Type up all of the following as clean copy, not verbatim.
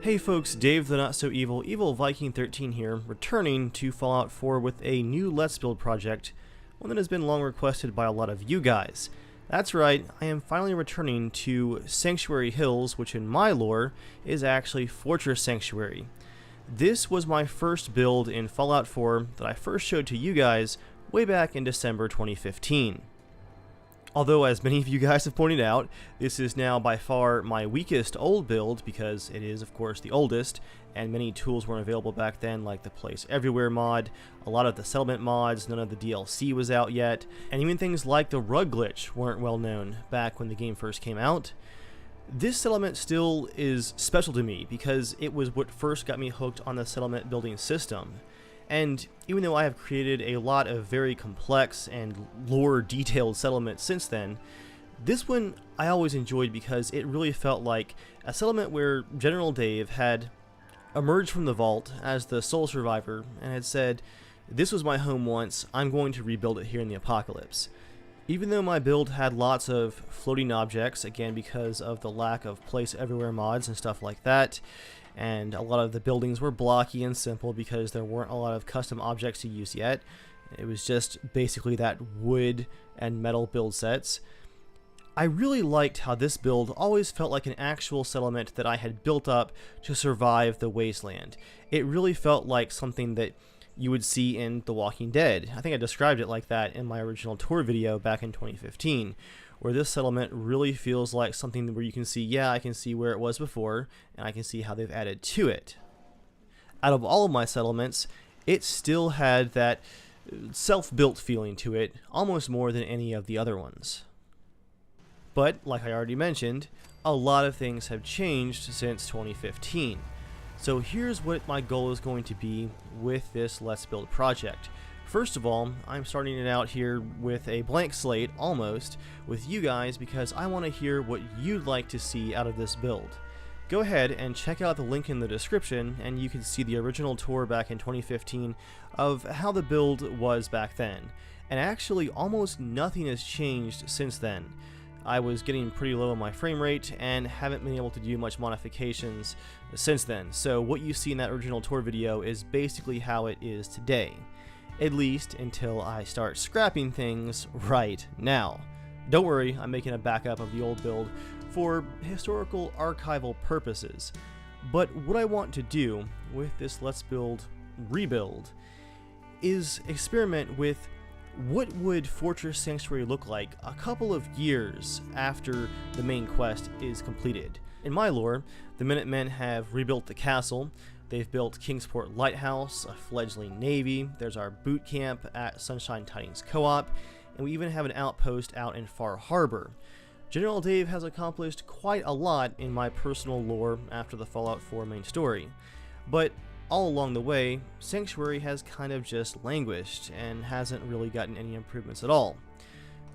Hey folks, Dave the Not So Evil, Evil Viking 13 here, returning to Fallout 4 with a new Let's Build project, one that has been long requested by a lot of you guys. That's right, I am finally returning to Sanctuary Hills, which in my lore is actually Fortress Sanctuary. This was my first build in Fallout 4 that I first showed to you guys way back in December 2015. Although, as many of you guys have pointed out, this is now by far my weakest old build because it is, of course, the oldest, and many tools weren't available back then, like the Place Everywhere mod, a lot of the settlement mods, none of the DLC was out yet, and even things like the rug glitch weren't well known back when the game first came out. This settlement still is special to me because it was what first got me hooked on the settlement building system. And even though I have created a lot of very complex and lore-detailed settlements since then, this one I always enjoyed because it really felt like a settlement where General Dave had emerged from the vault as the sole survivor and had said, "This was my home once, I'm going to rebuild it here in the apocalypse." Even though my build had lots of floating objects, again because of the lack of Place Everywhere mods and stuff like that, and a lot of the buildings were blocky and simple because there weren't a lot of custom objects to use yet. It was just basically that wood and metal build sets. I really liked how this build always felt like an actual settlement that I had built up to survive the wasteland. It really felt like something that you would see in The Walking Dead. I think I described it like that in my original tour video back in 2015. Where this settlement really feels like something where you can see, yeah, I can see where it was before, and I can see how they've added to it. Out of all of my settlements, it still had that self-built feeling to it, almost more than any of the other ones. But, like I already mentioned, a lot of things have changed since 2015. So here's what my goal is going to be with this Let's Build project. First of all, I'm starting it out here with a blank slate, almost, with you guys because I want to hear what you'd like to see out of this build. Go ahead and check out the link in the description and you can see the original tour back in 2015 of how the build was back then. And actually, almost nothing has changed since then. I was getting pretty low on my frame rate and haven't been able to do much modifications since then. So what you see in that original tour video is basically how it is today. At least until I start scrapping things right now. Don't worry, I'm making a backup of the old build for historical archival purposes. But what I want to do with this Let's Build rebuild is experiment with what would Fortress Sanctuary look like a couple of years after the main quest is completed. In my lore, the Minutemen have rebuilt the castle. They've built Kingsport Lighthouse, a fledgling navy, there's our boot camp at Sunshine Tidings Co-op, and we even have an outpost out in Far Harbor. General Dave has accomplished quite a lot in my personal lore after the Fallout 4 main story, but all along the way, Sanctuary has kind of just languished and hasn't really gotten any improvements at all.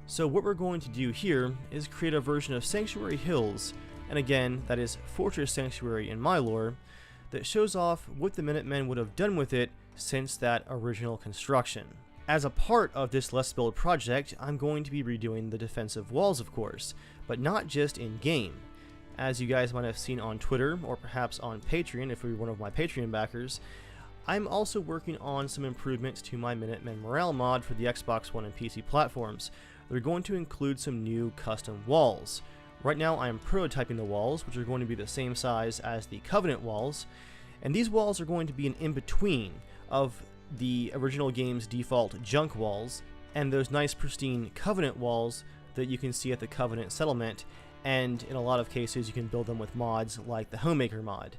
So what we're going to do here is create a version of Sanctuary Hills, and again, that is Fortress Sanctuary in my lore, that shows off what the Minutemen would have done with it since that original construction. As a part of this Let's Build project, I'm going to be redoing the defensive walls, of course, but not just in-game. As you guys might have seen on Twitter, or perhaps on Patreon if you're one of my Patreon backers, I'm also working on some improvements to my Minutemen morale mod for the Xbox One and PC platforms. They're going to include some new custom walls. Right now I am prototyping the walls, which are going to be the same size as the Covenant walls, and these walls are going to be an in-between of the original game's default junk walls and those nice pristine Covenant walls that you can see at the Covenant settlement, and in a lot of cases you can build them with mods like the Homemaker mod.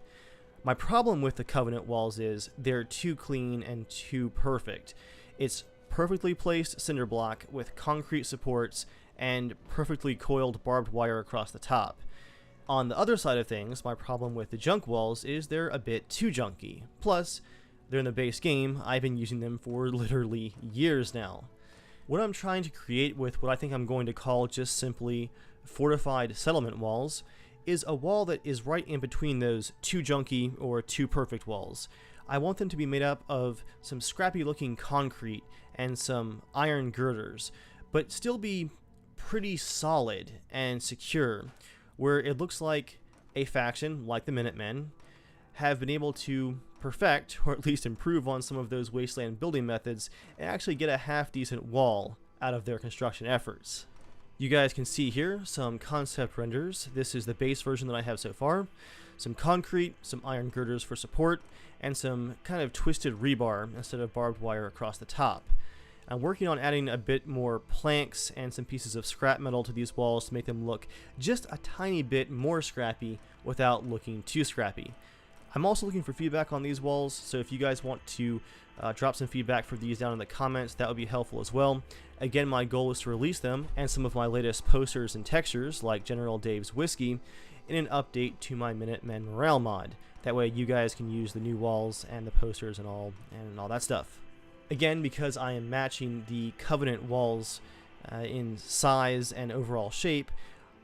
My problem with the Covenant walls is they're too clean and too perfect. It's perfectly placed cinder block with concrete supports and perfectly coiled barbed wire across the top. On the other side of things, my problem with the junk walls is they're a bit too junky. Plus, they're in the base game, I've been using them for literally years now. What I'm trying to create with what I think I'm going to call just simply fortified settlement walls is a wall that is right in between those too junky or too perfect walls. I want them to be made up of some scrappy looking concrete and some iron girders, but still be pretty solid and secure, where it looks like a faction like the Minutemen have been able to perfect, or at least improve on some of those wasteland building methods, and actually get a half-decent wall out of their construction efforts. You guys can see here some concept renders. This is the base version that I have so far. Some concrete, some iron girders for support, and some kind of twisted rebar instead of barbed wire across the top. I'm working on adding a bit more planks and some pieces of scrap metal to these walls to make them look just a tiny bit more scrappy without looking too scrappy. I'm also looking for feedback on these walls, so if you guys want to drop some feedback for these down in the comments, that would be helpful as well. Again, my goal is to release them and some of my latest posters and textures, like General Dave's Whiskey, in an update to my Minutemen Morale mod. That way you guys can use the new walls and the posters and all that stuff. Again, because I am matching the Covenant walls in size and overall shape,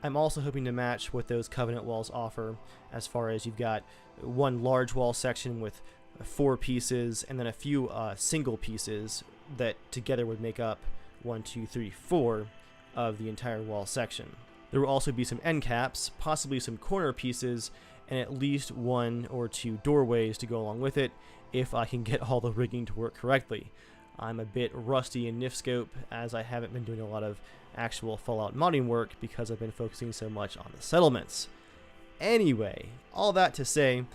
I'm also hoping to match what those Covenant walls offer, as far as you've got one large wall section with 4 pieces and then a few single pieces that together would make up 1, 2, 3, 4 of the entire wall section. There will also be some end caps, possibly some corner pieces, and at least 1 or 2 doorways to go along with it, if I can get all the rigging to work correctly. I'm a bit rusty in NifScope, as I haven't been doing a lot of actual Fallout modding work because I've been focusing so much on the settlements. Anyway, all that to say,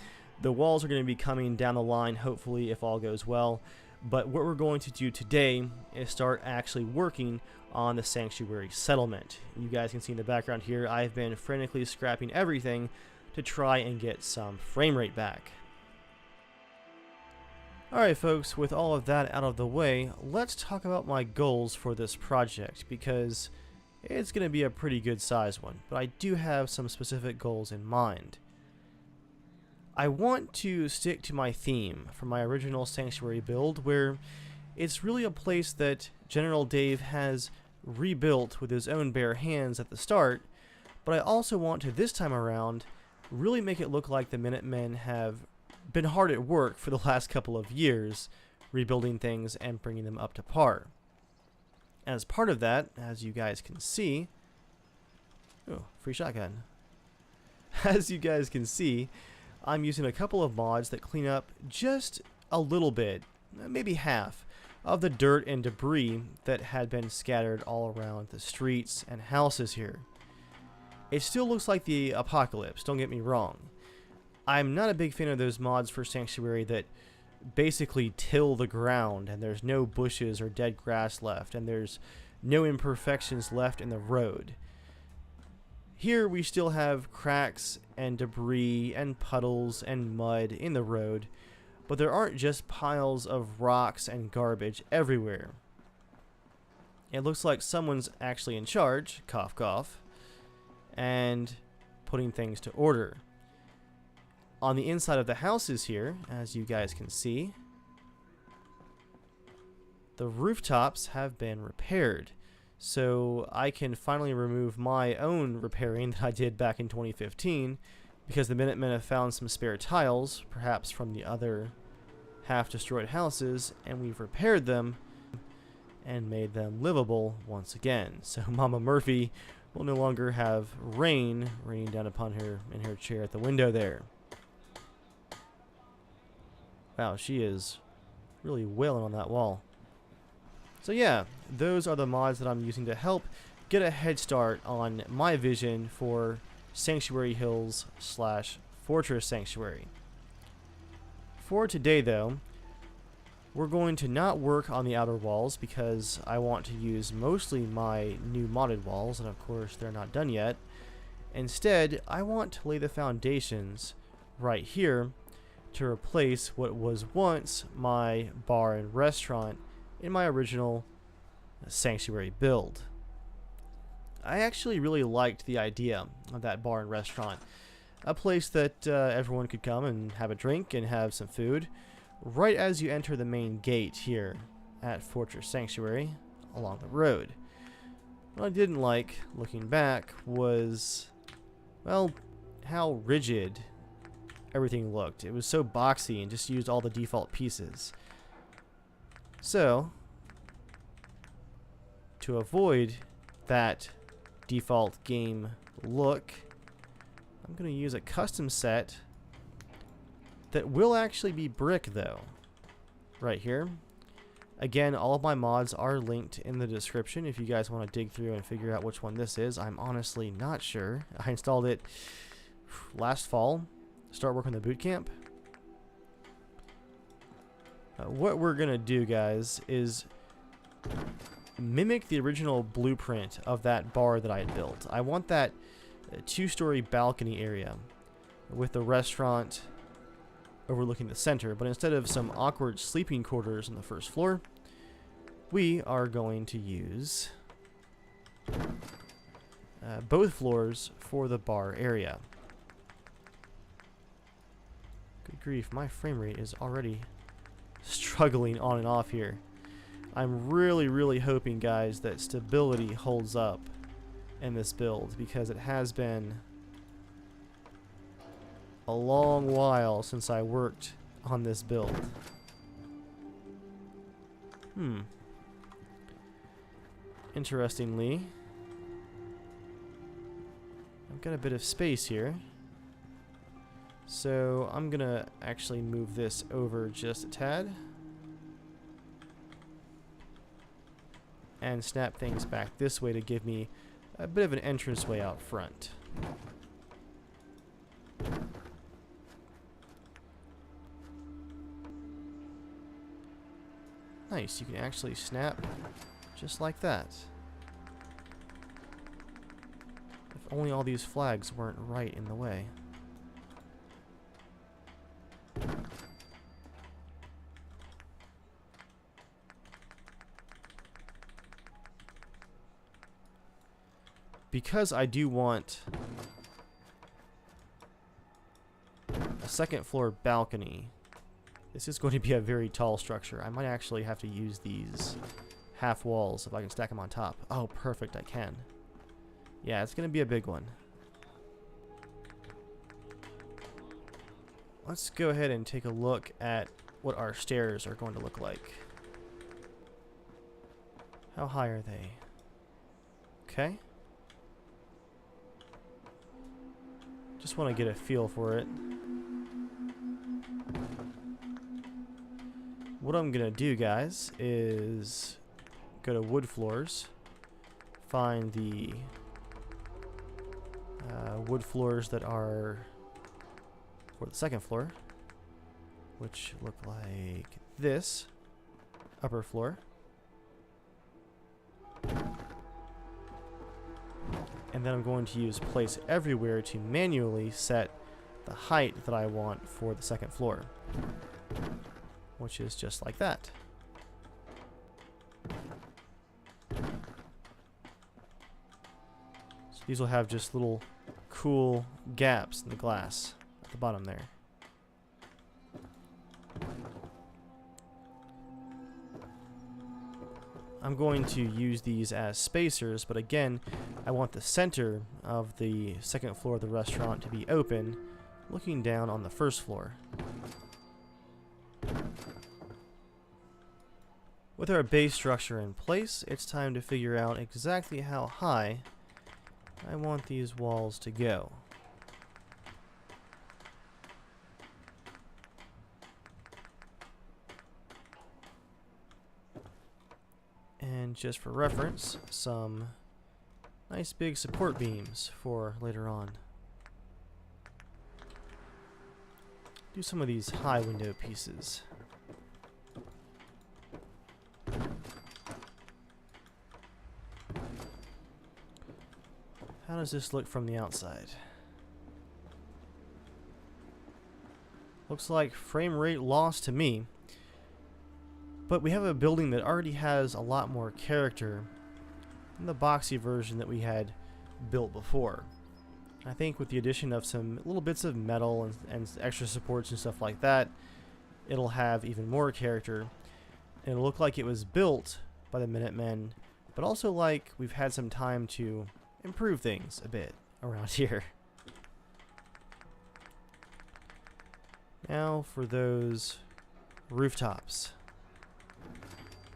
the walls are going to be coming down the line, hopefully, if all goes well. But what we're going to do today is start actually working on the Sanctuary settlement. You guys can see in the background here, I've been frantically scrapping everything to try and get some frame rate back. Alright folks, with all of that out of the way, let's talk about my goals for this project, because it's going to be a pretty good size one, but I do have some specific goals in mind. I want to stick to my theme from my original Sanctuary build, where it's really a place that General Dave has rebuilt with his own bare hands at the start, but I also want to, this time around, really make it look like the Minutemen have been hard at work for the last couple of years, rebuilding things and bringing them up to par. As part of that, as you guys can see, oh, free shotgun. As you guys can see, I'm using a couple of mods that clean up just a little bit, maybe half, of the dirt and debris that had been scattered all around the streets and houses here. It still looks like the apocalypse, don't get me wrong. I'm not a big fan of those mods for Sanctuary that basically till the ground and there's no bushes or dead grass left and there's no imperfections left in the road. Here we still have cracks and debris and puddles and mud in the road, but there aren't just piles of rocks and garbage everywhere. It looks like someone's actually in charge, cough cough, and putting things to order. On the inside of the houses here, as you guys can see, the rooftops have been repaired. So I can finally remove my own repairing that I did back in 2015, because the Minutemen have found some spare tiles, perhaps from the other half-destroyed houses, and we've repaired them and made them livable once again. So Mama Murphy will no longer have rain raining down upon her in her chair at the window there. Wow, she is really wailing on that wall. So yeah, those are the mods that I'm using to help get a head start on my vision for Sanctuary Hills / Fortress Sanctuary. For today though, we're going to not work on the outer walls because I want to use mostly my new modded walls, and of course they're not done yet. Instead, I want to lay the foundations right here to replace what was once my bar and restaurant in my original Sanctuary build. I actually really liked the idea of that bar and restaurant. A place that everyone could come and have a drink and have some food right as you enter the main gate here at Fortress Sanctuary along the road. What I didn't like, looking back, was, well, how rigid everything looked. It was so boxy and just used all the default pieces. So, to avoid that default game look, I'm going to use a custom set that will actually be brick, though. Right here. Again, all of my mods are linked in the description if you guys want to dig through and figure out which one this is. I'm honestly not sure. I installed it last fall. Start working the boot camp. What we're going to do, guys, is mimic the original blueprint of that bar that I had built. I want that two-story balcony area with the restaurant overlooking the center, but instead of some awkward sleeping quarters on the first floor, we are going to use both floors for the bar area. Good grief, my frame rate is already struggling on and off here. I'm really hoping, guys, that stability holds up in this build, because it has been a long while since I worked on this build. Interestingly, I've got a bit of space here, so I'm gonna actually move this over just a tad and snap things back this way to give me a bit of an entranceway out front. Nice, you can actually snap just like that. If only all these flags weren't right in the way. Because I do want a second floor balcony, this is going to be a very tall structure. I might actually have to use these half walls if I can stack them on top. Oh, perfect, I can. Yeah, it's going to be a big one. Let's go ahead and take a look at what our stairs are going to look like. How high are they? Okay. Just want to get a feel for it. What I'm gonna do, guys, is go to wood floors, find the wood floors that are for the second floor, which look like this upper floor. And then I'm going to use place everywhere to manually set the height that I want for the second floor, which is just like that. So these will have just little cool gaps in the glass at the bottom there. I'm going to use these as spacers, but again, I want the center of the second floor of the restaurant to be open, looking down on the first floor. With our base structure in place, it's time to figure out exactly how high I want these walls to go. And just for reference, some nice big support beams for later on. Do some of these high window pieces. How does this look from the outside? Looks like frame rate loss to me. But we have a building that already has a lot more character than the boxy version that we had built before. I think with the addition of some little bits of metal and extra supports and stuff like that, it'll have even more character. And it'll look like it was built by the Minutemen, but also like we've had some time to improve things a bit around here. Now for those rooftops.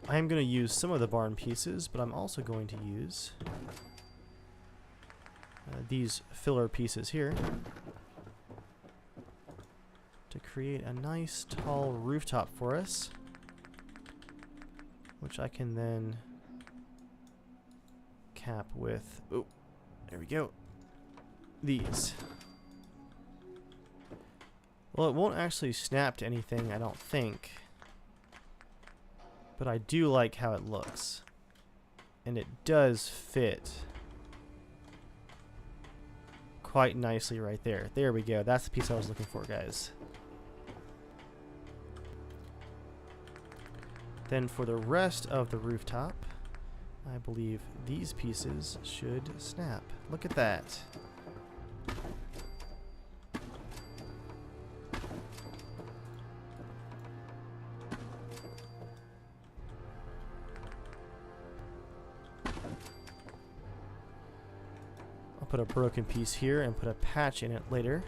I'm going to use some of the barn pieces, but I'm also going to use these filler pieces here to create a nice tall rooftop for us, which I can then cap with, oh, there we go, these. Well, it won't actually snap to anything, I don't think, but I do like how it looks, and it does fit quite nicely right there. There we go. That's the piece I was looking for, guys. Then for the rest of the rooftop, I believe these pieces should snap. Look at that. Put a broken piece here and put a patch in it later.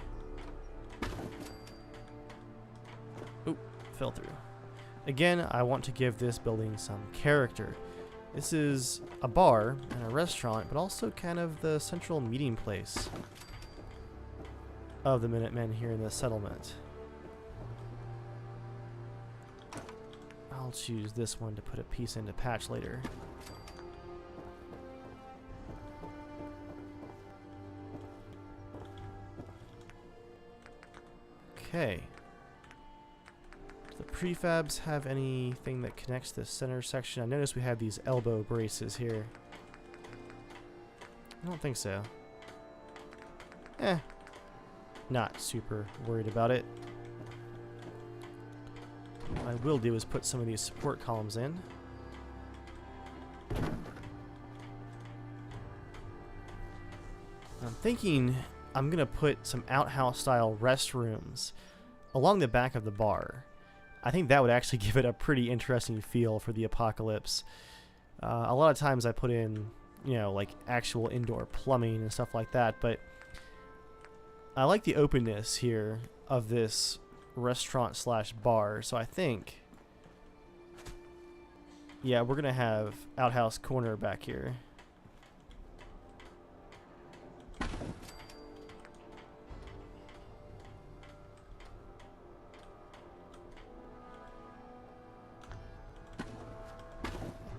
Oop, fell through. Again, I want to give this building some character. This is a bar and a restaurant, but also kind of the central meeting place of the Minutemen here in the settlement. I'll choose this one to put a piece in to patch later. Okay. Do the prefabs have anything that connects the center section? I noticed we have these elbow braces here. I don't think so. Not super worried about it. What I will do is put some of these support columns in. I'm thinking I'm going to put some outhouse style restrooms along the back of the bar. I think that would actually give it a pretty interesting feel for the apocalypse. A lot of times I put in, you know, like actual indoor plumbing and stuff like that, but I like the openness here of this restaurant slash bar, so I think, yeah, we're going to have outhouse corner back here.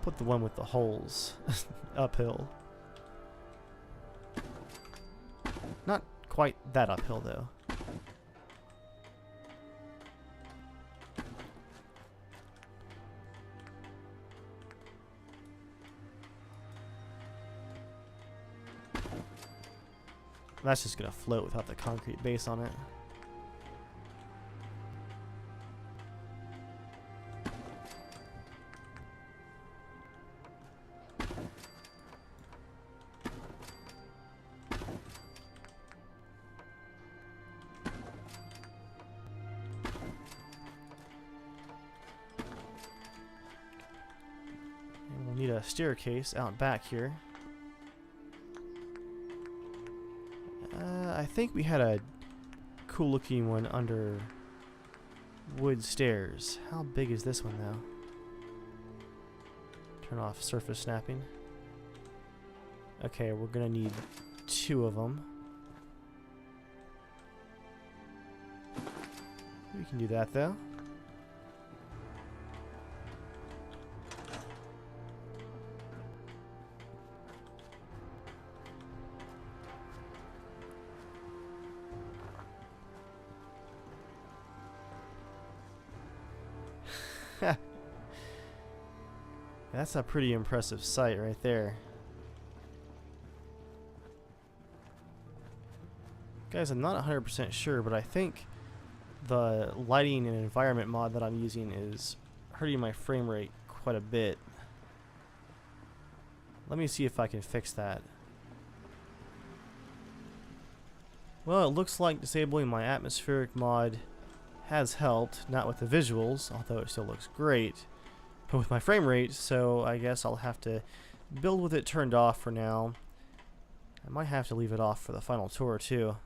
Put the one with the holes uphill. Not quite that uphill though. That's just gonna float without the concrete base on it. Need a staircase out back here. I think we had a cool looking one under wood stairs. How big is this one though? Turn off surface snapping. Okay, we're gonna need 2 of them. We can do that though. That's a pretty impressive sight right there. Guys, I'm not 100% sure, but I think the lighting and environment mod that I'm using is hurting my frame rate quite a bit. Let me see if I can fix that. Well, it looks like disabling my atmospheric mod has helped, not with the visuals, although it still looks great, but with my frame rate, so I guess I'll have to build with it turned off for now. I might have to leave it off for the final tour too.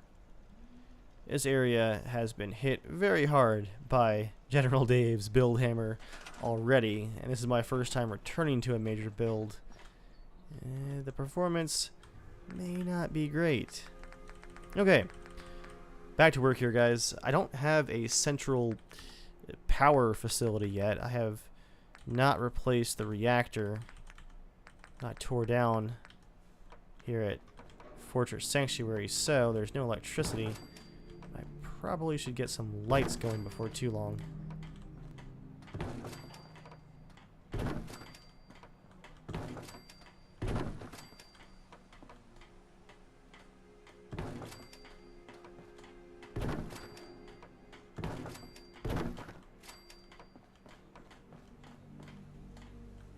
This area has been hit very hard by General Dave's build hammer already, and this is my first time returning to a major build. The performance may not be great. Okay, back to work here, guys. I don't have a central power facility yet. I have not replaced the reactor I tore down here at Fortress Sanctuary, so there's no electricity. I probably should get some lights going before too long.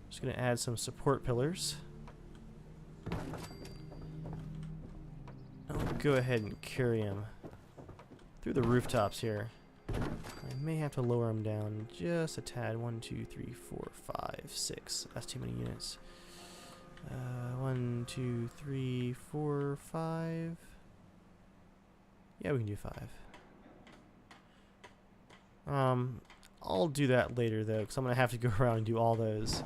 Just going to add some support pillars. I'll go ahead and carry them through the rooftops here. I may have to lower them down just a tad. 1, 2, 3, 4, 5, 6. That's too many units. 1, 2, 3, 4, 5. Yeah, we can do 5. I'll do that later though, because I'm going to have to go around and do all those.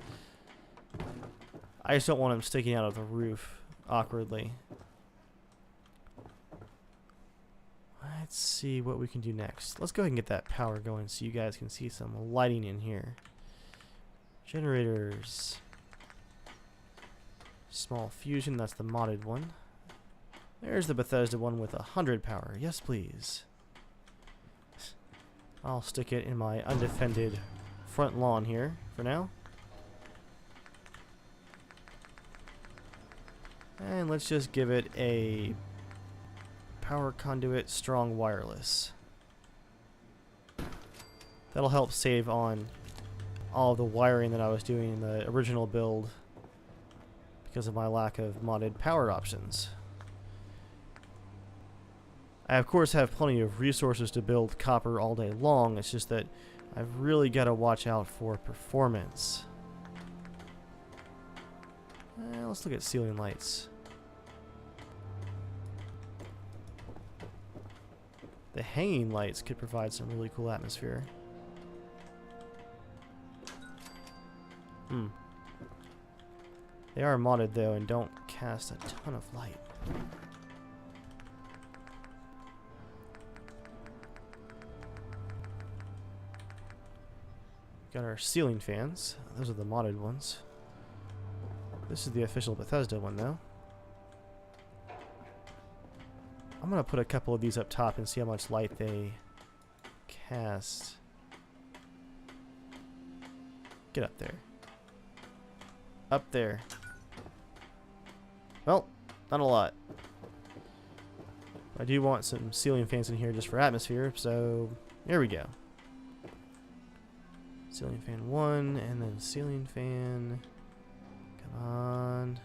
I just don't want them sticking out of the roof awkwardly. Let's see what we can do next. Let's go ahead and get that power going so you guys can see some lighting in here. Generators. Small fusion, that's the modded one. There's the Bethesda one with 100 power. Yes, please. I'll stick it in my undefended front lawn here for now. And let's just give it a power conduit strong wireless. That'll help save on all of the wiring that I was doing in the original build because of my lack of modded power options. I of course have plenty of resources to build copper all day long, it's just that I've really got to watch out for performance. Let's look at ceiling lights. The hanging lights could provide some really cool atmosphere. They are modded though and don't cast a ton of light. Got our ceiling fans. Those are the modded ones. This is the official Bethesda one though. I'm gonna put a couple of these up top and see how much light they cast. Get up there. Up there. Well, not a lot. I do want some ceiling fans in here just for atmosphere, so there we go. Ceiling fan 1, and then ceiling fan. Come on.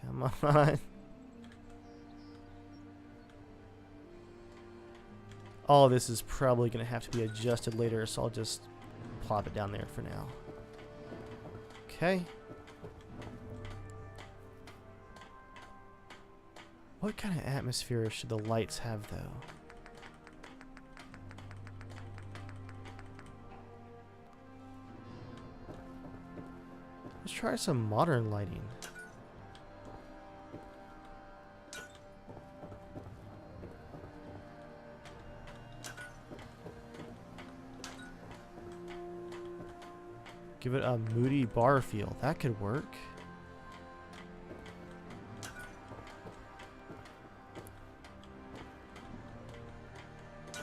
Come on. All of this is probably going to have to be adjusted later, so I'll just plop it down there for now. Okay. What kind of atmosphere should the lights have, though? Let's try some modern lighting. Give it a moody bar feel. That could work. Now,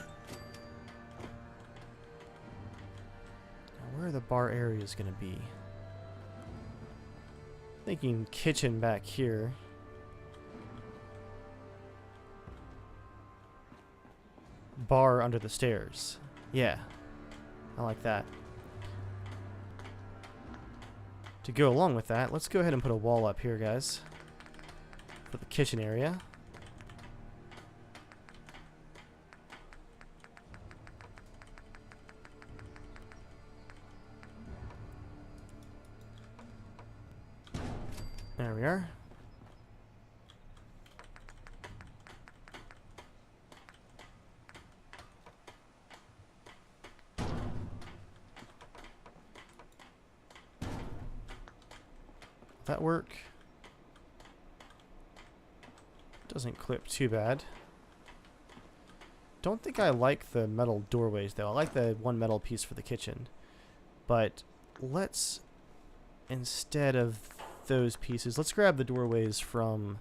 where are the bar areas going to be? Thinking kitchen back here. Bar under the stairs. Yeah, I like that. To go along with that, let's go ahead and put a wall up here, guys, for the kitchen area. There we are. That work? Doesn't clip too bad. don't think I like the metal doorways, though. I like the one metal piece for the kitchen. But let's, instead of those pieces, let's grab the doorways from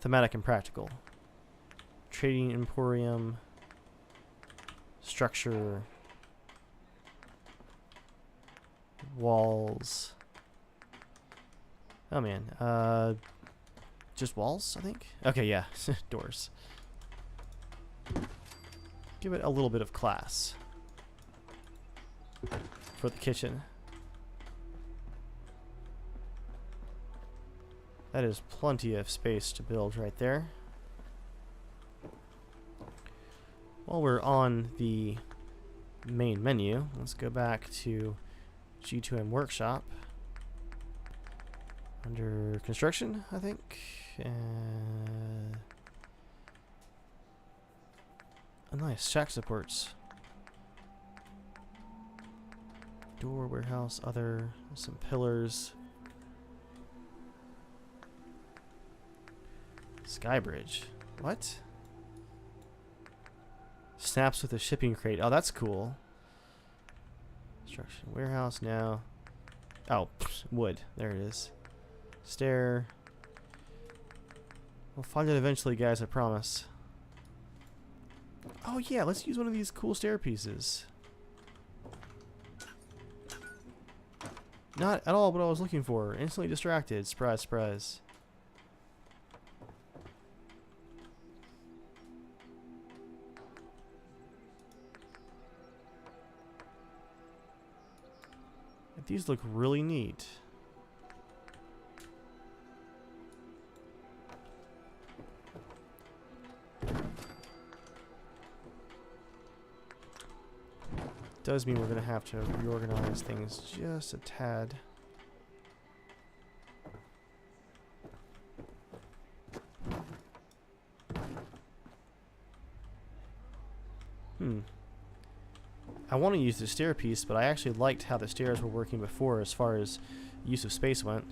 Thematic and Practical. Trading Emporium, structure, walls. Oh man, just walls, I think? Okay, yeah, doors. Give it a little bit of class for the kitchen. That is plenty of space to build right there. While we're on the main menu, let's go back to G2M Workshop. Under construction, I think. Oh, nice. Shack supports. Door, warehouse, other, some pillars. Skybridge. What? Snaps with a shipping crate. Oh, that's cool. Construction warehouse now. Oh, wood. There it is. Stair. We'll find it eventually, guys, I promise. Oh yeah, let's use one of these cool stair pieces. Not at all what I was looking for. Instantly distracted. Surprise, surprise. These look really neat. Does mean we're going to have to reorganize things just a tad. I want to use the stair piece, but I actually liked how the stairs were working before as far as use of space went.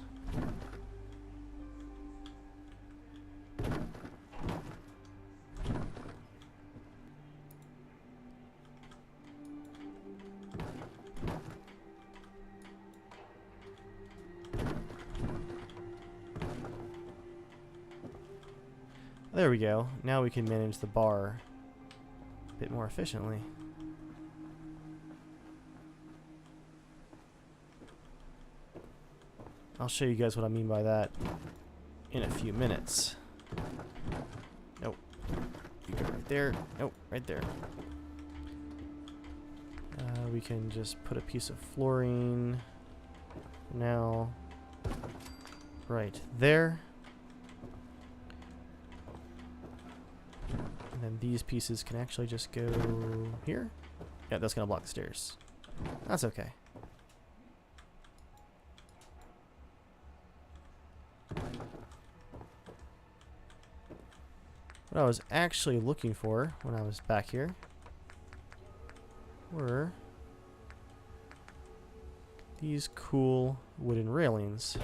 There we go. Now we can manage the bar a bit more efficiently. I'll show you guys what I mean by that in a few minutes. Nope. You go right there. Nope, right there. We can just put a piece of flooring now right there. And then these pieces can actually just go here. Yeah, that's going to block the stairs. That's okay. What I was actually looking for when I was back here were these cool wooden railings,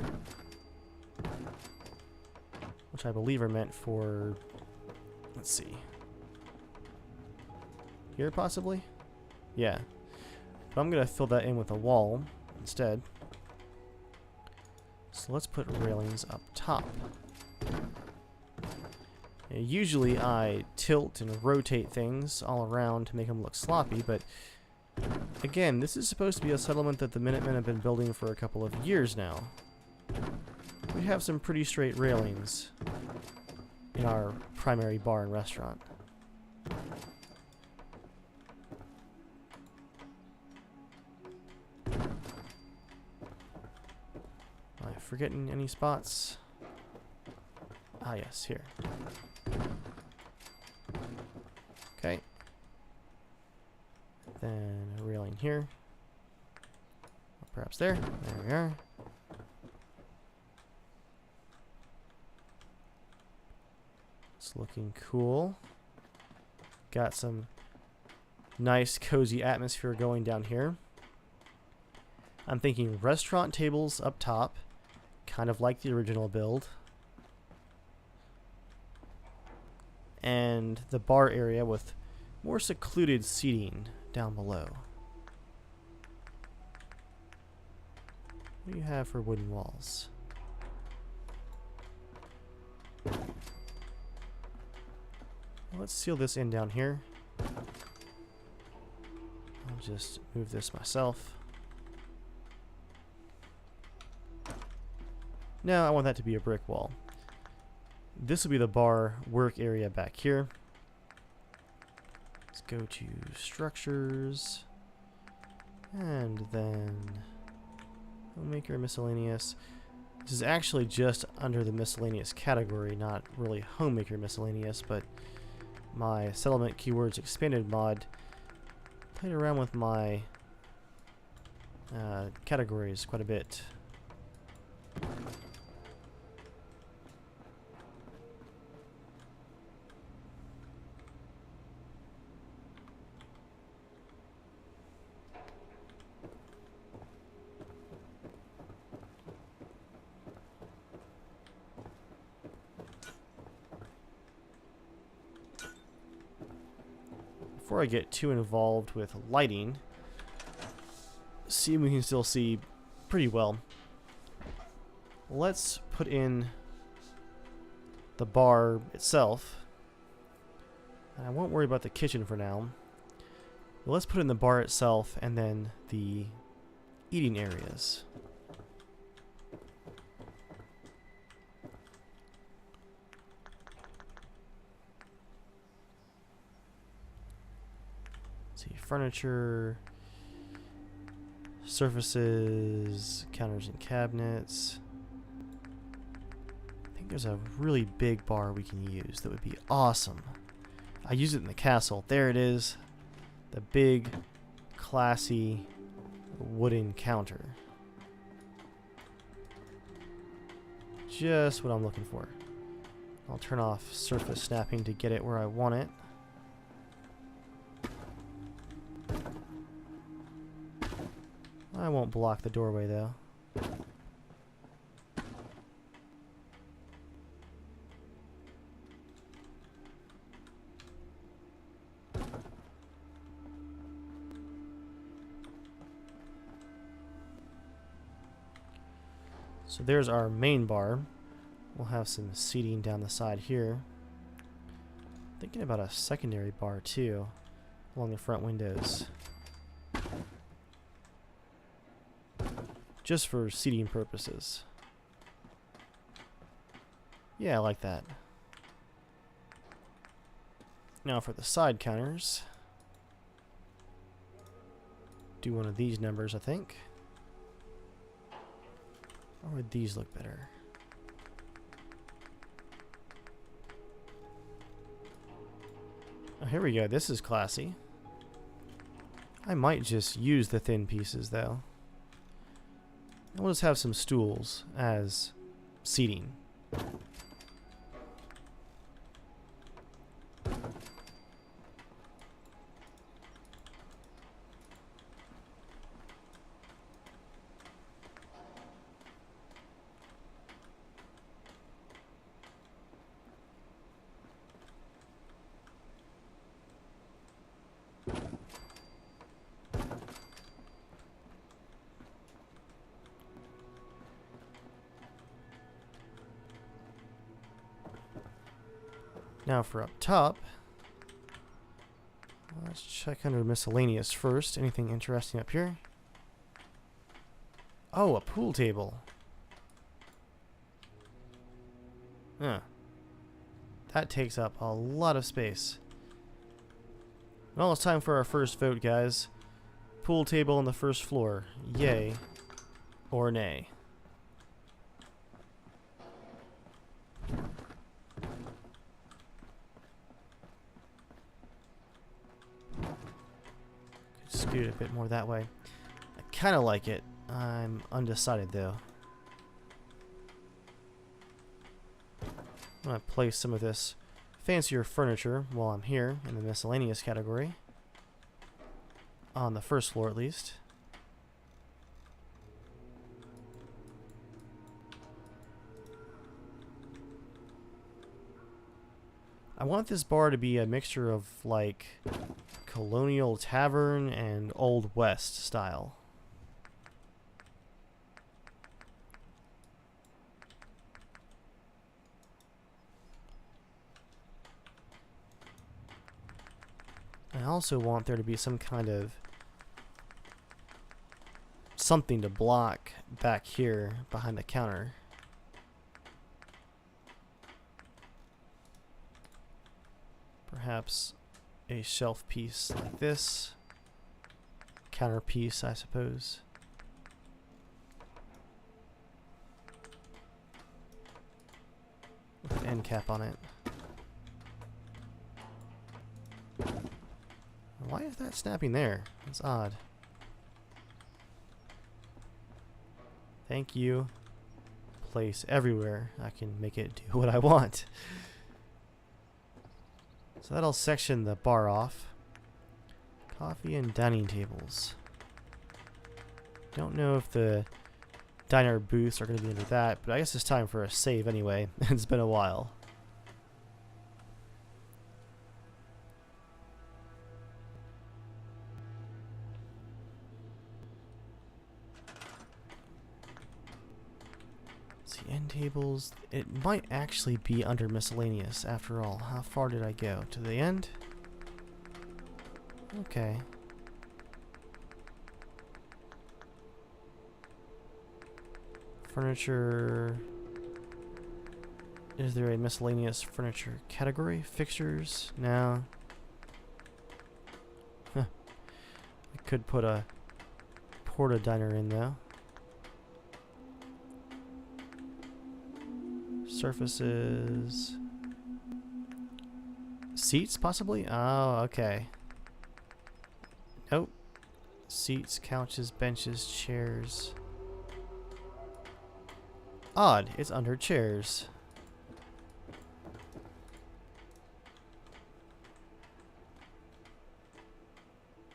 which I believe are meant for, let's see, here possibly? Yeah. But I'm going to fill that in with a wall instead. So let's put railings up top. Usually I tilt and rotate things all around to make them look sloppy, but again, this is supposed to be a settlement that the Minutemen have been building for a couple of years now. We have some pretty straight railings in our primary bar and restaurant. Am I forgetting any spots? Ah yes, here. Okay. Then a railing here. Perhaps there. There we are. It's looking cool. Got some nice cozy atmosphere going down here. I'm thinking restaurant tables up top, kind of like the original build. and the bar area with more secluded seating down below. What do you have for wooden walls? Let's seal this in down here. I'll just move this myself. Now I want that to be a brick wall. This will be the bar work area back here. Let's go to structures and then homemaker miscellaneous. This is actually just under the miscellaneous category, not really homemaker miscellaneous, but my settlement keywords expanded mod played around with my categories quite a bit. Before I get too involved with lighting, see if we can still see pretty well. Let's put in the bar itself. I won't worry about the kitchen for now. But let's put in the bar itself and then the eating areas. Furniture, surfaces, counters and cabinets. I think there's a really big bar we can use that would be awesome. I use it in the castle. There it is. The big, classy wooden counter. Just what I'm looking for. I'll turn off surface snapping to get it where I want it. I won't block the doorway though. So there's our main bar. We'll have some seating down the side here. Thinking about a secondary bar too, along the front windows. Just for seating purposes. Yeah, I like that. Now for the side counters. Do one of these numbers, I think. Or would these look better? Oh, here we go. This is classy. I might just use the thin pieces though. And we'll just have some stools as seating. Now for up top, let's check under miscellaneous first. Anything interesting up here? Oh, a pool table. Huh. That takes up a lot of space. Well, it's time for our first vote, guys. Pool table on the first floor. Yay or nay? Scoot it a bit more that way. I kind of like it. I'm undecided though. I'm going to place some of this fancier furniture while I'm here in the miscellaneous category. On the first floor at least. I want this bar to be a mixture of like colonial tavern and old west style. I also want there to be some kind of something to block back here behind the counter. Perhaps a shelf piece like this. Counter piece, I suppose. With an end cap on it. Why is that snapping there? That's odd. Thank you. Place everywhere. I can make it do what I want. So that'll section the bar off. Coffee and dining tables. Don't know if the diner booths are going to be under that, but I guess it's time for a save anyway. It's been a while. End tables. It might actually be under miscellaneous after all. How far did I go? To the end? Okay. Furniture. Is there a miscellaneous furniture category? Fixtures? No. Huh. I could put a porta diner in though. Surfaces. Seats, possibly? Oh, okay. Nope. Seats, couches, benches, chairs. Odd, it's under chairs.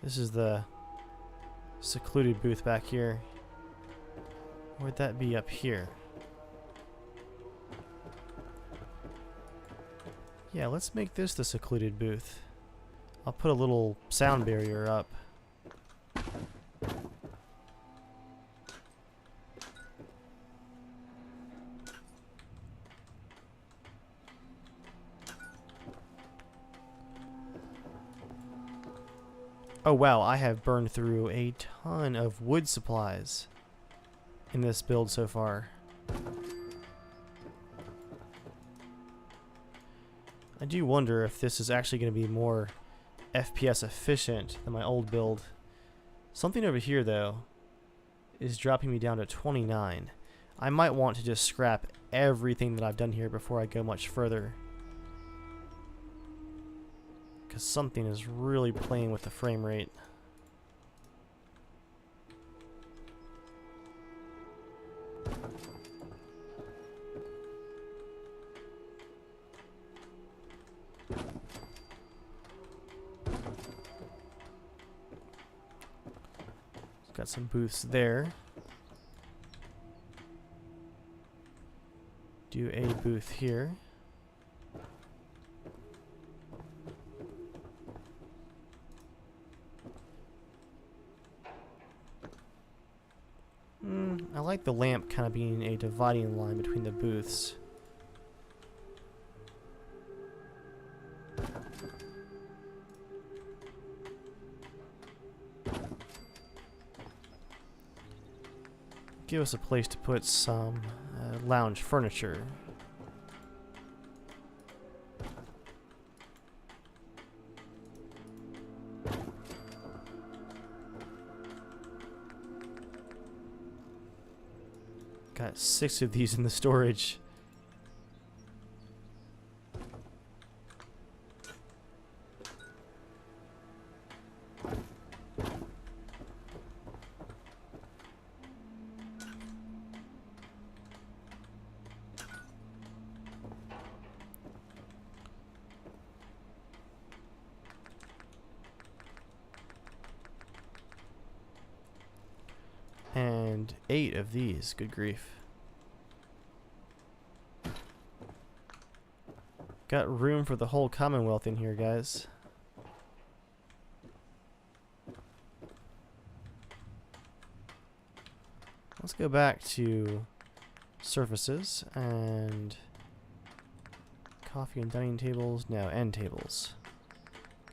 This is the secluded booth back here. Where'd that be up here? Yeah, let's make this the secluded booth. I'll put a little sound barrier up. Oh wow, I have burned through a ton of wood supplies in this build so far. I do wonder if this is actually going to be more FPS efficient than my old build. Something over here, though, is dropping me down to 29. I might want to just scrap everything that I've done here before I go much further. Because something is really playing with the frame rate. Got some booths there. Do a booth here. I like the lamp kind of being a dividing line between the booths. Give us a place to put some lounge furniture. Got 6 of these in the storage. And 8 of these, good grief. Got room for the whole Commonwealth in here, guys. Let's go back to surfaces and coffee and dining tables. No, end tables.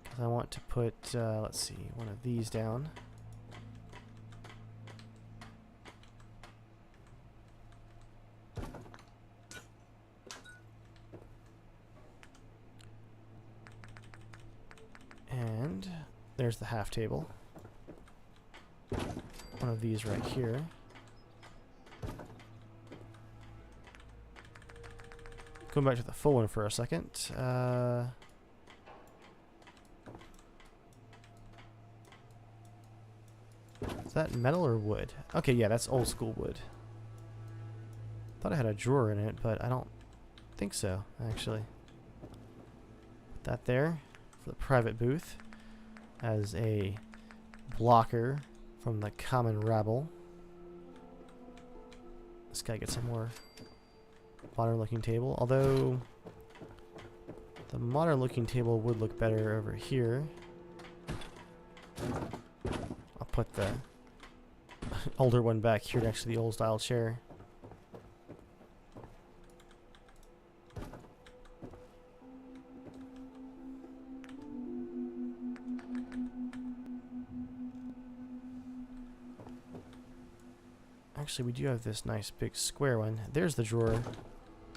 Because I want to put, let's see, one of these down. And there's the half table. One of these right here. Going back to the full one for a second. Is that metal or wood? Okay, yeah, that's old school wood. Thought I had a drawer in it, but I don't think so, actually. Put that there for the private booth as a blocker from the common rabble. This guy gets some more modern looking table, although the modern looking table would look better over here. I'll put the older one back here next to the old style chair. Actually, we do have this nice big square one. There's the drawer.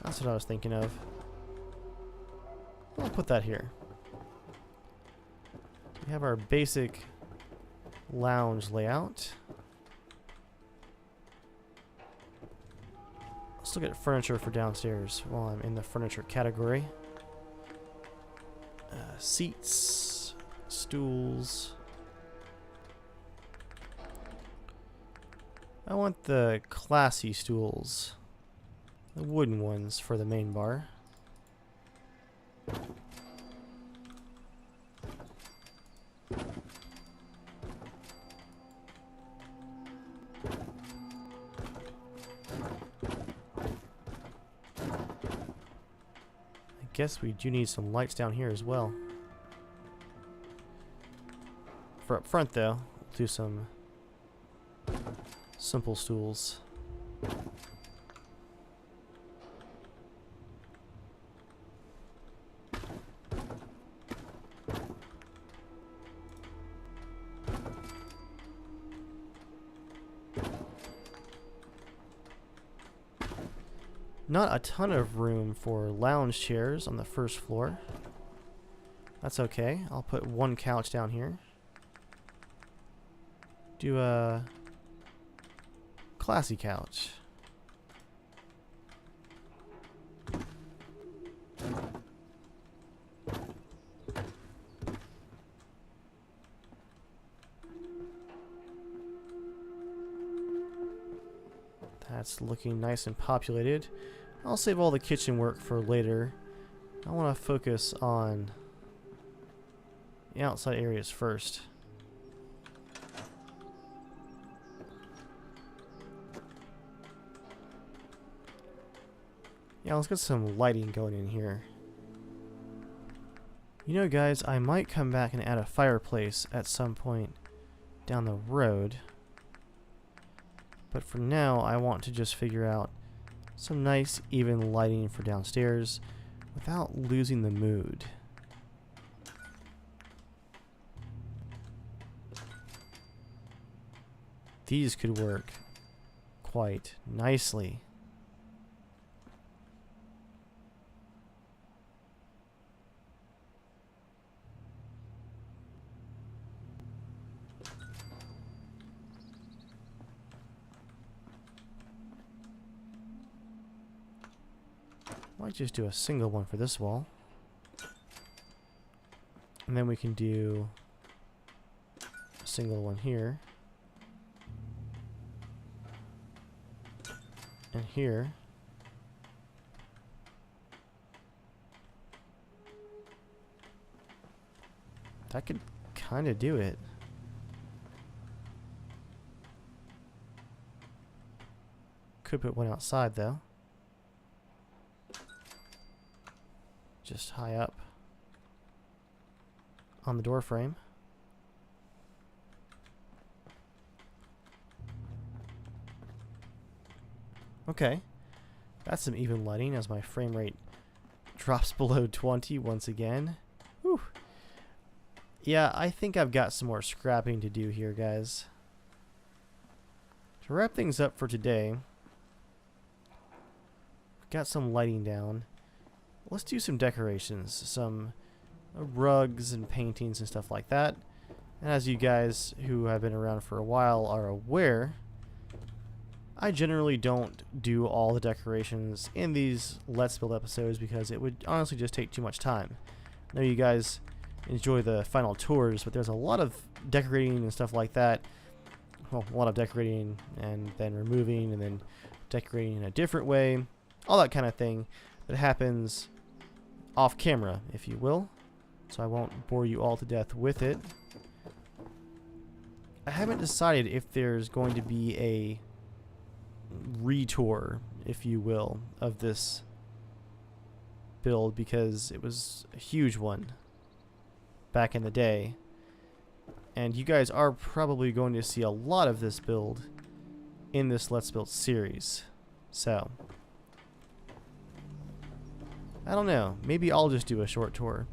That's what I was thinking of. I'll put that here. We have our basic lounge layout. Let's look at furniture for downstairs while I'm in the furniture category. Seats, stools. I want the classy stools. The wooden ones for the main bar. I guess we do need some lights down here as well. For up front though, we'll do some simple stools. Not a ton of room for lounge chairs on the first floor. That's okay. I'll put one couch down here. Do a classy couch. That's looking nice and populated. I'll save all the kitchen work for later. I want to focus on the outside areas first. Yeah, let's get some lighting going in here. You know, guys, I might come back and add a fireplace at some point down the road. But for now, I want to just figure out some nice, even lighting for downstairs without losing the mood. These could work quite nicely. Might just do a single one for this wall. And then we can do a single one here. And here. That could kind of do it. Could put one outside though. just high up on the door frame. Okay, that's some even lighting as my frame rate drops below 20 once again. Whew. Yeah, I think I've got some more scrapping to do here, guys. To wrap things up for today, got some lighting down. Let's do some decorations, some rugs and paintings and stuff like that. And as you guys who have been around for a while are aware, I generally don't do all the decorations in these Let's Build episodes because it would honestly just take too much time. I know you guys enjoy the final tours, but there's a lot of decorating and stuff like that. Well, a lot of decorating and then removing and then decorating in a different way. All that kind of thing that happens off camera, if you will. So I won't bore you all to death with it. I haven't decided if there's going to be a retour, if you will, of this build because it was a huge one back in the day. And you guys are probably going to see a lot of this build in this Let's Build series. So, I don't know. Maybe I'll just do a short tour.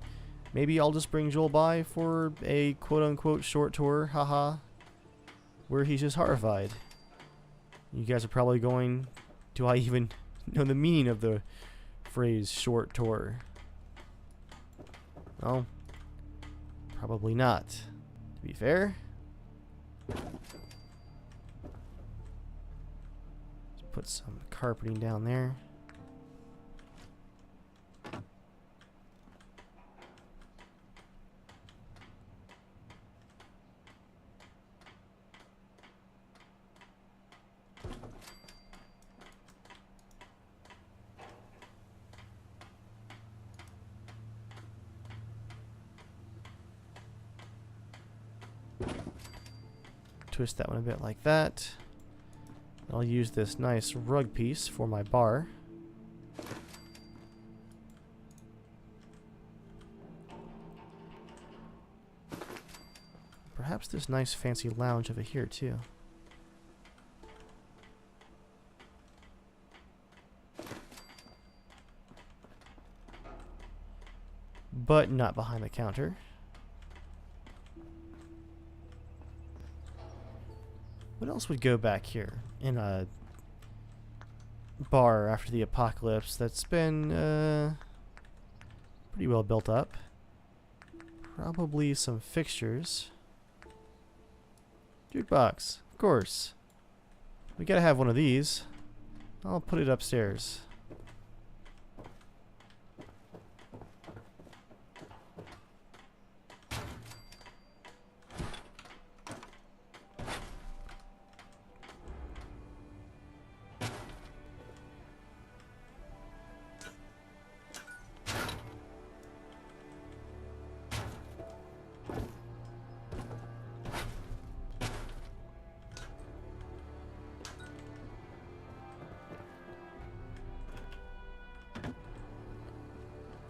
Maybe I'll just bring Joel by for a quote-unquote short tour, haha, where he's just horrified. You guys are probably going, do I even know the meaning of the phrase short tour? Well, probably not. To be fair, let's put some carpeting down there. Twist that one a bit like that. I'll use this nice rug piece for my bar. Perhaps this nice fancy lounge over here too. But not behind the counter. What else would go back here in a bar after the apocalypse that's been pretty well built up? Probably some fixtures. Jukebox, of course. We gotta have one of these. I'll put it upstairs.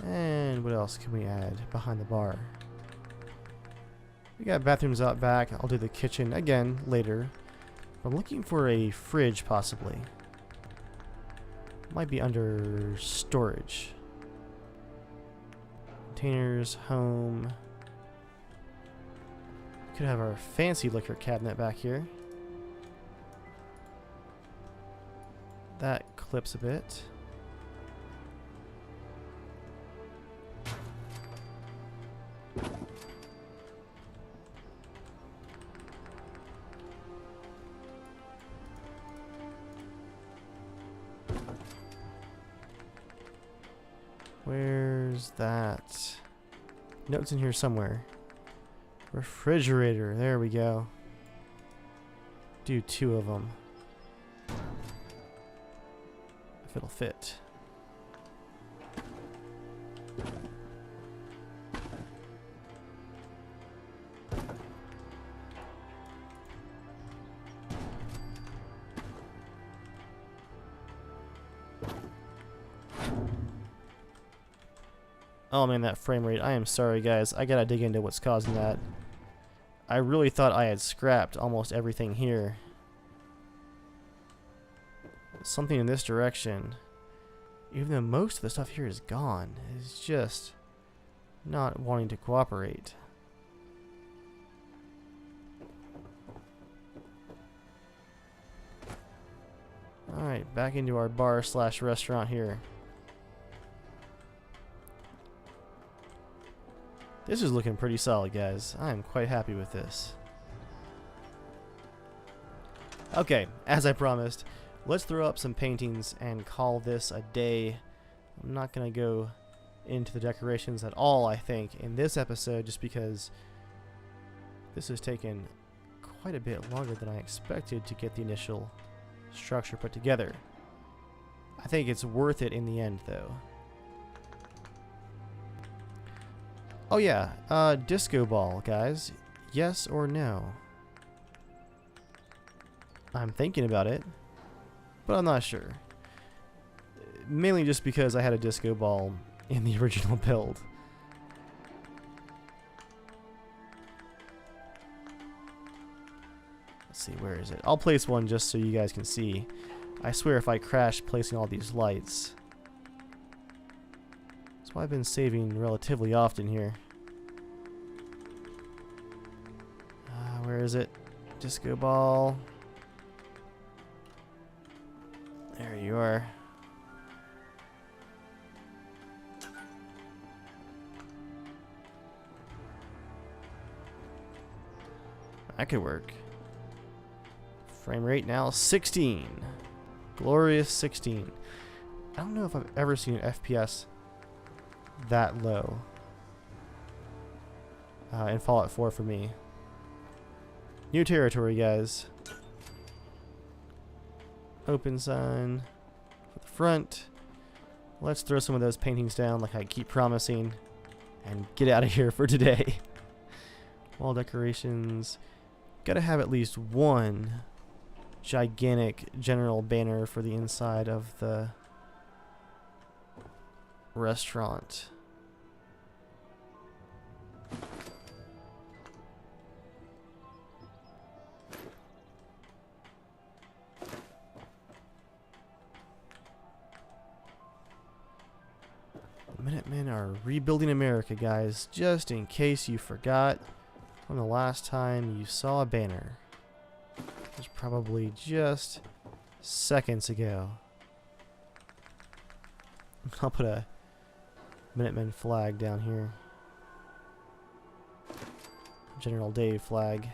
And what else can we add behind the bar? We got bathrooms out back. I'll do the kitchen again later. I'm looking for a fridge possibly. Might be under storage. Containers, home. Could have our fancy liquor cabinet back here. That clips a bit. Where's that? Notes in here somewhere. Refrigerator. There we go. Do 2 of them. If it'll fit. Oh man, that frame rate. I am sorry, guys. I gotta dig into what's causing that. I really thought I had scrapped almost everything here. Something in this direction. Even though most of the stuff here is gone. It's just not wanting to cooperate. Alright, back into our bar slash restaurant here. This is looking pretty solid, guys. I am quite happy with this. Okay, as I promised, let's throw up some paintings and call this a day. I'm not going to go into the decorations at all, I think, in this episode, just because this has taken quite a bit longer than I expected to get the initial structure put together. I think it's worth it in the end, though. Oh yeah, disco ball, guys. Yes or no? I'm thinking about it, but I'm not sure. Mainly just because I had a disco ball in the original build. Let's see, where is it? I'll place one just so you guys can see. I swear if I crash placing all these lights. That's why I've been saving relatively often here. Where is it? Disco ball. There you are. That could work. Frame rate now 16. Glorious 16. I don't know if I've ever seen an FPS that low in Fallout 4 for me. New territory, guys. Open sign for the front. Let's throw some of those paintings down like I keep promising and get out of here for today. Wall decorations. Gotta have at least one gigantic general banner for the inside of the restaurant. Minutemen are rebuilding America, guys, just in case you forgot when the last time you saw a banner. It was probably just seconds ago. I'll put a Minutemen flag down here. General Dave flag.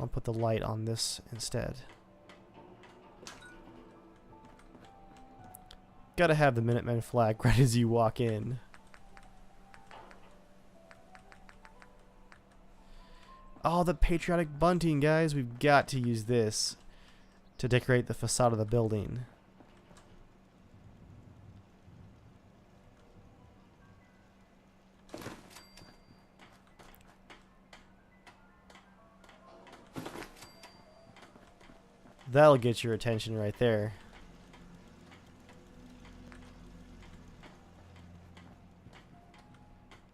I'll put the light on this instead. Gotta have the Minutemen flag right as you walk in. Oh, the patriotic bunting, guys. We've got to use this to decorate the facade of the building. That'll get your attention right there.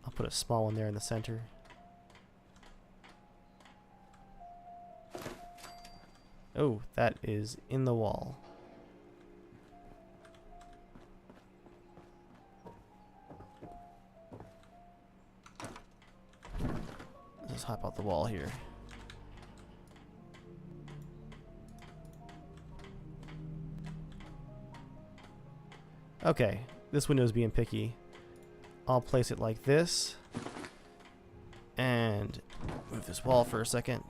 I'll put a small one there in the center. Oh, that is in the wall. Let's hop out the wall here. Okay, this window's being picky. I'll place it like this. And move this wall for a second.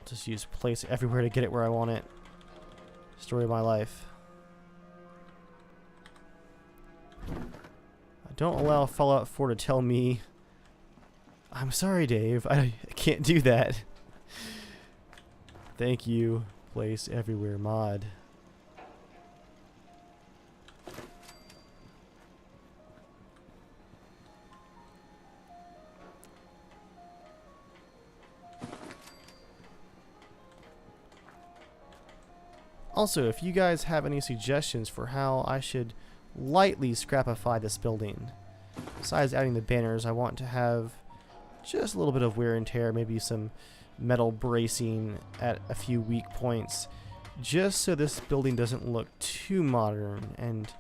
Just use place everywhere to get it where I want it. Story of my life. Don't allow Fallout 4 to tell me, I'm sorry, Dave, I can't do that. Thank you, place everywhere mod. Also, if you guys have any suggestions for how I should lightly scrapify this building, besides adding the banners, I want to have just a little bit of wear and tear, maybe some metal bracing at a few weak points, just so this building doesn't look too modern and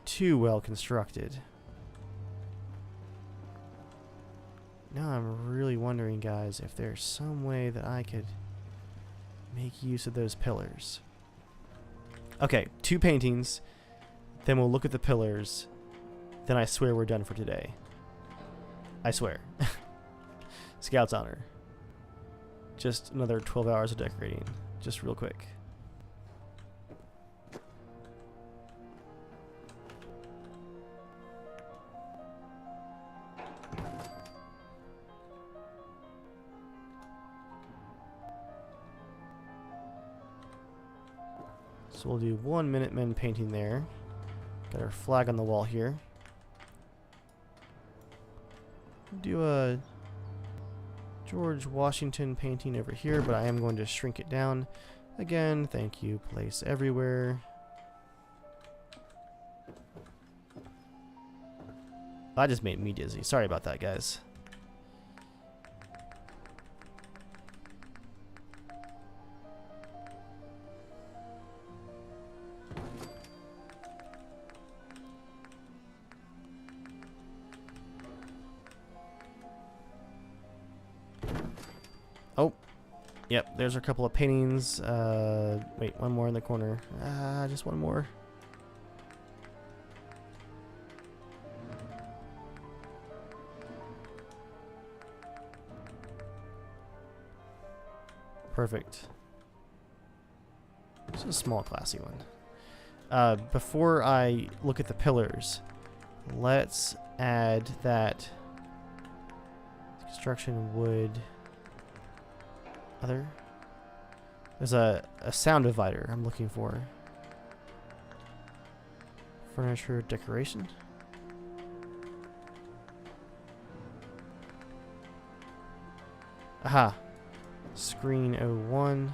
too well constructed. Now I'm really wondering, guys, if there's some way that I could make use of those pillars. Okay, 2 paintings, then we'll look at the pillars, then I swear we're done for today. I swear. Scout's honor. Just another 12 hours of decorating, just real quick. So we'll do 1 Minutemen painting there. Got our flag on the wall here. Do a George Washington painting over here, but I am going to shrink it down. Again, thank you, place everywhere. That just made me dizzy. Sorry about that, guys. Oh, yep, there's a couple of paintings. Wait, one more in the corner. Just one more. Perfect. It's a small, classy one. Before I look at the pillars, let's add that construction wood. Other. There's a sound divider I'm looking for. Furniture decoration. Aha. Screen 01.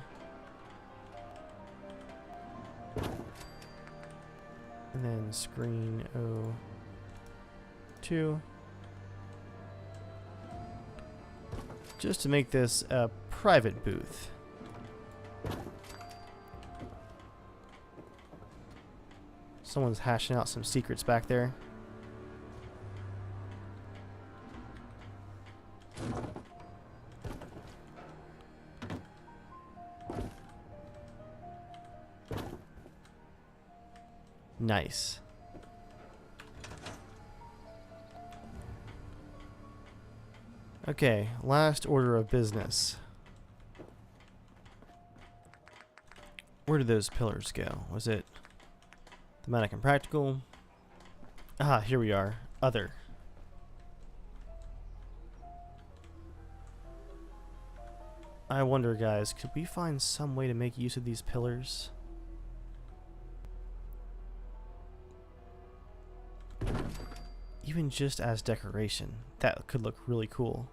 And then screen 02. Just to make this a private booth. Someone's hashing out some secrets back there. Nice. Okay, last order of business. Where did those pillars go? Was it thematic and practical? Ah, here we are. Other. I wonder, guys, could we find some way to make use of these pillars? Even just as decoration. That could look really cool.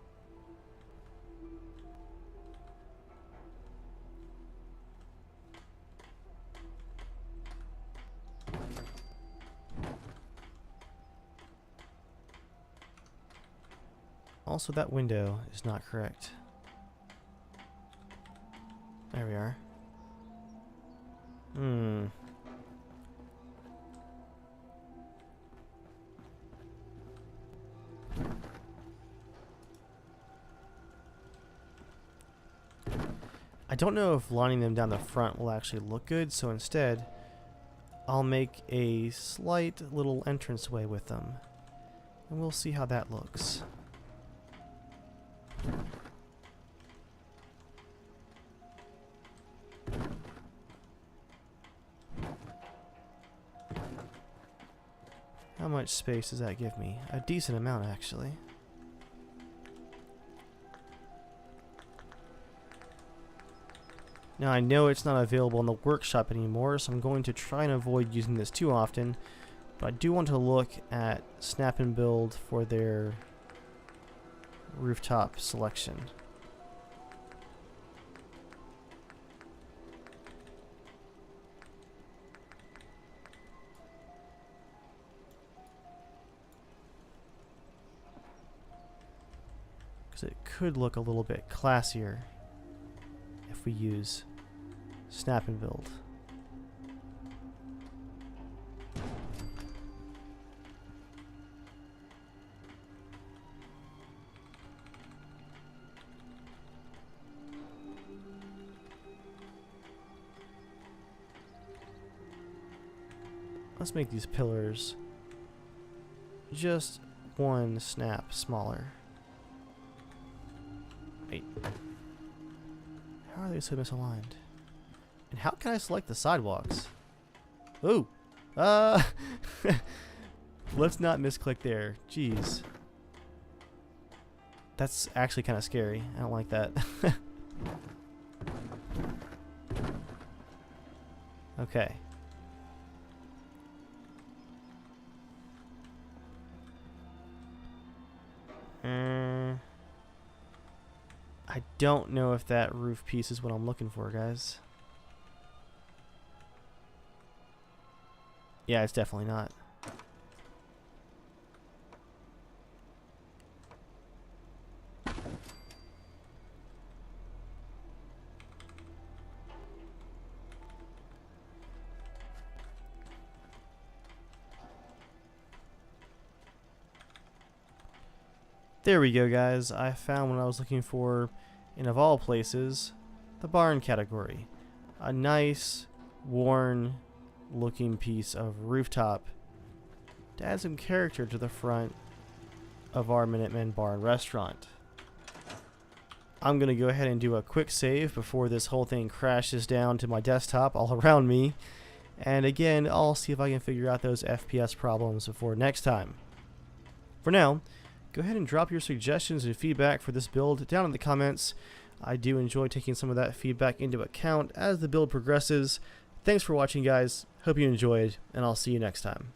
Also, that window is not correct. There we are. I don't know if lining them down the front will actually look good, so instead I'll make a slight little entranceway with them, and we'll see how that looks. How much space does that give me? A decent amount, actually. Now I know it's not available in the workshop anymore, so I'm going to try and avoid using this too often, but I do want to look at Snap and Build for their rooftop selection. because it could look a little bit classier if we use snap and build. Let's make these pillars just one snap smaller. Wait. How are they so misaligned? And how can I select the sidewalks? Ooh! Let's not misclick there. Jeez. That's actually kind of scary. I don't like that. Okay. I don't know if that roof piece is what I'm looking for, guys. Yeah, it's definitely not. There we go, guys. I found what I was looking for, and of all places, the barn category. A nice, worn looking piece of rooftop to add some character to the front of our Minutemen Barn restaurant. I'm going to go ahead and do a quick save before this whole thing crashes down to my desktop all around me. And again, I'll see if I can figure out those FPS problems before next time. For now, go ahead and drop your suggestions and feedback for this build down in the comments. I do enjoy taking some of that feedback into account as the build progresses. Thanks for watching, guys. Hope you enjoyed, and I'll see you next time.